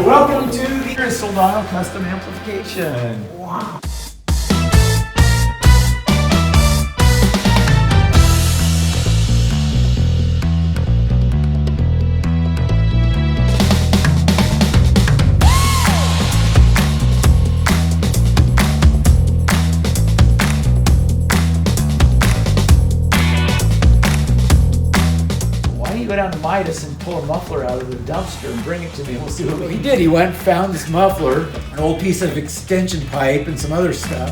Welcome to the Soldano Custom Amplification. Wow. Go down to Midas and pull a muffler out of the dumpster and bring it to me. We'll see what he did. He went and found this muffler, an old piece of extension pipe, and some other stuff.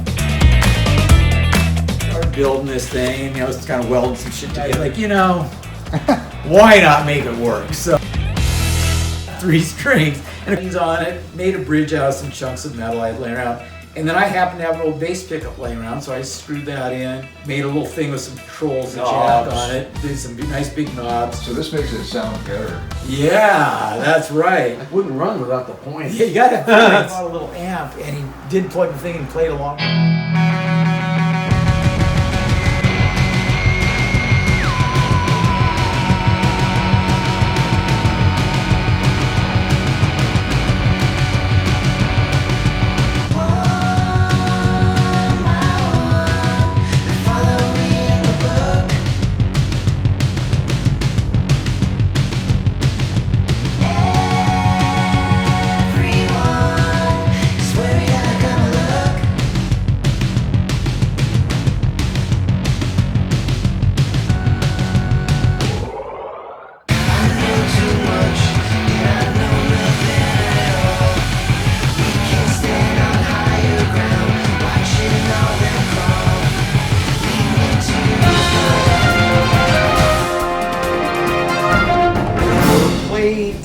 Started building this thing, it's kind of welding some shit together. Like, why not make it work? So, 3 strings and things on it. Made a bridge out of some chunks of metal I had laying around. And then I happened to have an old bass pickup laying around, so I screwed that in, made a little thing with some controls and jack on it, did some nice big knobs. So this makes it sound better. Yeah, that's right. It wouldn't run without the points. Yeah, you gotta have a little amp, and he did plug the thing and played along.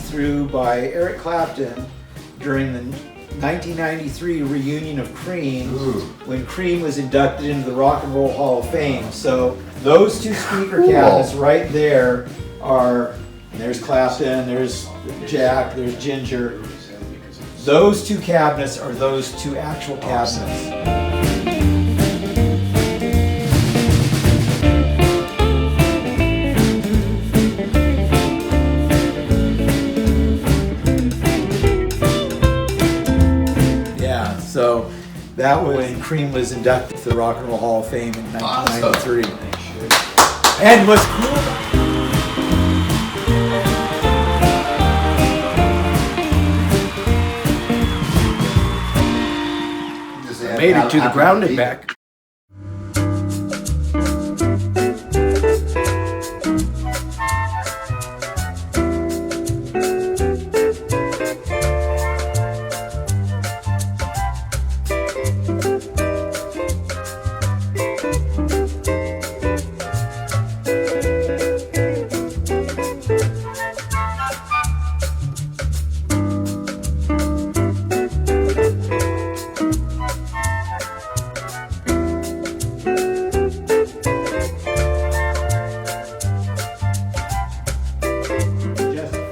Through by Eric Clapton during the 1993 reunion of Cream, when Cream was inducted into the Rock and Roll Hall of Fame. So those 2 speaker cabinets right there are, there's Clapton, there's Jack, there's Ginger. Those 2 cabinets are those 2 actual cabinets. So that was when Cream was inducted to the Rock and Roll Hall of Fame in 1993. Awesome. And what's cool, made it to the grounded back.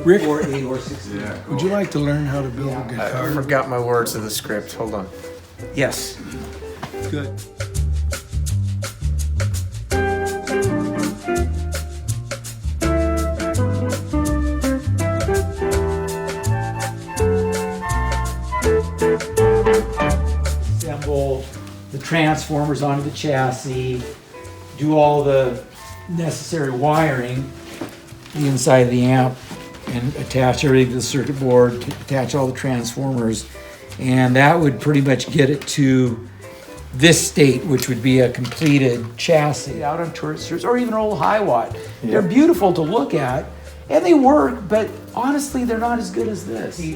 Rick, or 8 or 16. Yeah, cool. would you like to learn how to build a guitar? I forgot my words of the script. Hold on. Yes. Good. Assemble the transformers onto the chassis, do all the necessary wiring inside of the amp, and attach everything to the circuit board, attach all the transformers, and that would pretty much get it to this state, which would be a completed chassis out on touristers or even old high watt. Yeah. They're beautiful to look at, and they work, but honestly, they're not as good as this. This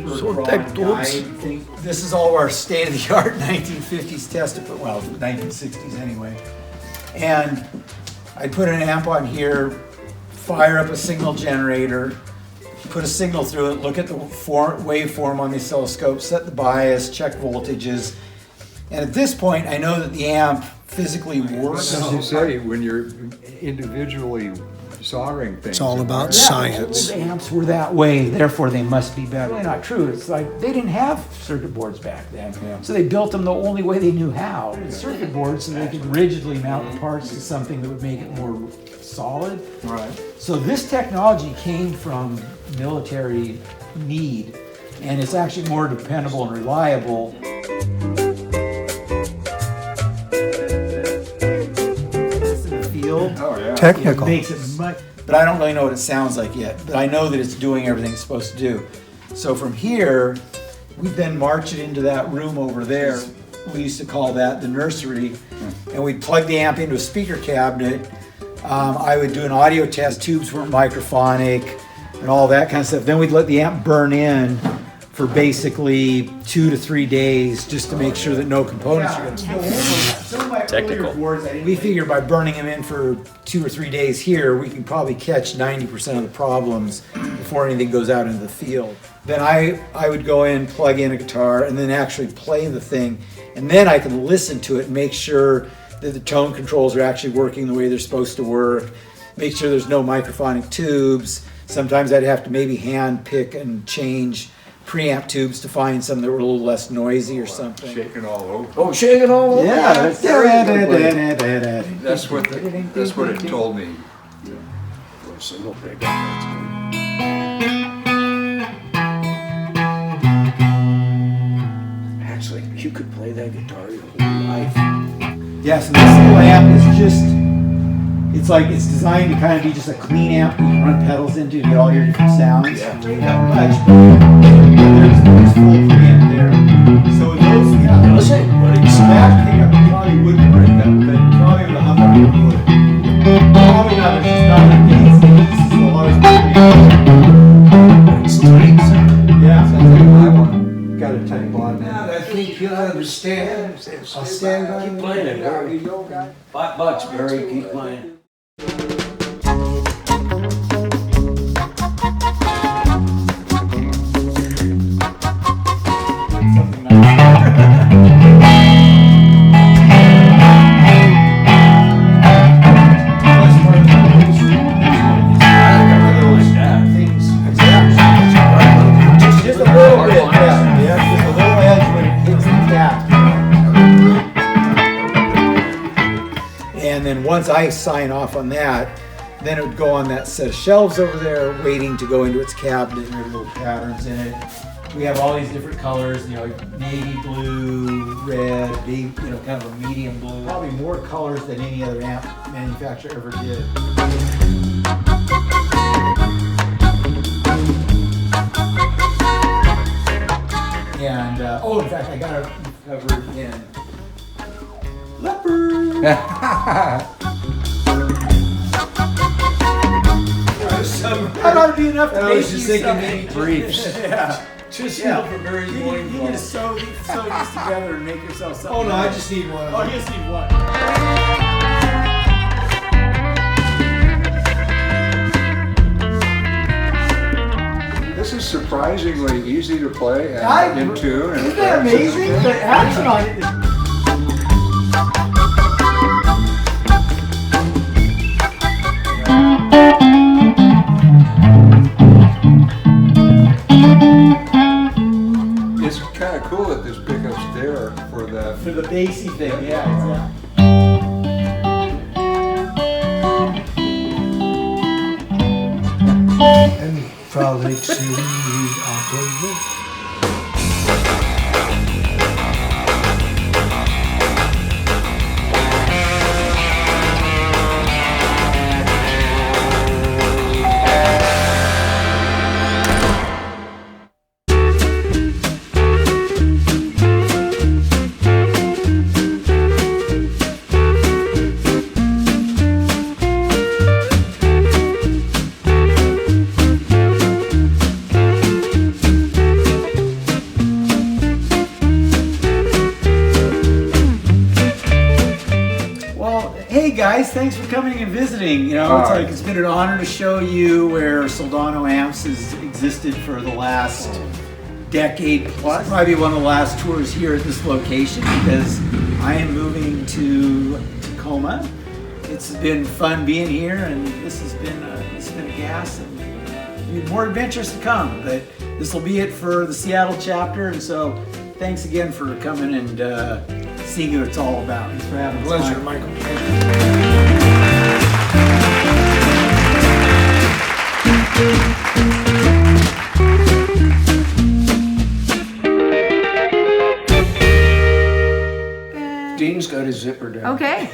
is all of our state-of-the-art 1950s test equipment, well, 1960s anyway. And I'd put an amp on here, fire up a signal generator, put a signal through it, look at the waveform on the oscilloscope, set the bias, check voltages. And at this point, I know that the amp physically works. As you say, when you're individually soldering things. It's all about science. Old amps were that way, therefore they must be better. Really not true. It's like they didn't have circuit boards back then. Yeah. So they built them the only way they knew how. Circuit boards so they could rigidly mount the parts to something that would make it more solid. Right. So this technology came from military need. and it's actually more dependable and reliable. It's in the field. Oh, yeah. Technical. It makes it much, but I don't really know what it sounds like yet. But I know that it's doing everything it's supposed to do. So from here, we then march it into that room over there. We used to call that the nursery, and we'd plug the amp into a speaker cabinet. I would do an audio test. Tubes weren't microphonic and all that kind of stuff. Then we'd let the amp burn in for basically 2 to 3 days just to make sure that no components are going to go over. Some of my Technical. earlier boards, we figure by burning them in for 2 or 3 days here, we can probably catch 90% of the problems before anything goes out into the field. Then I would go in, plug in a guitar, and then actually play the thing. And then I can listen to it and make sure that the tone controls are actually working the way they're supposed to work. Make sure there's no microphonic tubes. Sometimes I'd have to maybe hand pick and change preamp tubes to find some that were a little less noisy or something. Shaking all over. Oh, shaking all over. Yeah, That's very good way. That's what it told me. For a single pick. Actually, you could play that guitar your whole life. Yes, and this little amp is just, it's designed to kind of be just a clean amp you can run pedals into to get all your different sounds. Yeah. There's full preamp there. So with those, that pickup probably wouldn't break up, but probably with a humbucker it would. Probably not, there's just not enough gain stages, so a lot of It's tight. yeah, sounds like my one. Got a tight bottom. I think you'll understand. I'll stand by Keep playing it, Barry. $5, Barry. Keep playing. Just a little bit, yeah, just a little edge when it hits the cap. And then once I sign off on that, then it would go on that set of shelves over there, waiting to go into its cabinet, and there are little patterns in it. We have all these different colors, navy blue, red, kind of a medium blue. Probably more colors than any other amp manufacturer ever did. And, in fact, I got it covered in leopard. That ought to be enough to make you something. briefs. Yeah. Just Yeah. for Barry's You morning need to sew these together and make yourself something. Oh, no, I nice. just need one. Oh, you just need one. This is surprisingly easy to play and in tune. And Isn't that amazing? The action on it is. It's kind of cool that this pickup's there for that. For the bassy thing, yeah. And probably see October. Hey guys, thanks for coming and visiting. It's been an honor to show you where Soldano Amps has existed for the last decade plus. Probably one of the last tours here at this location because I am moving to Tacoma. It's been fun being here, and this has been a gas, and more adventures to come. But this will be it for the Seattle chapter, and so thanks again for coming and seeing what it's all about. Thanks for having us. Pleasure, Mike. Michael. Dean's got his zipper down. Okay.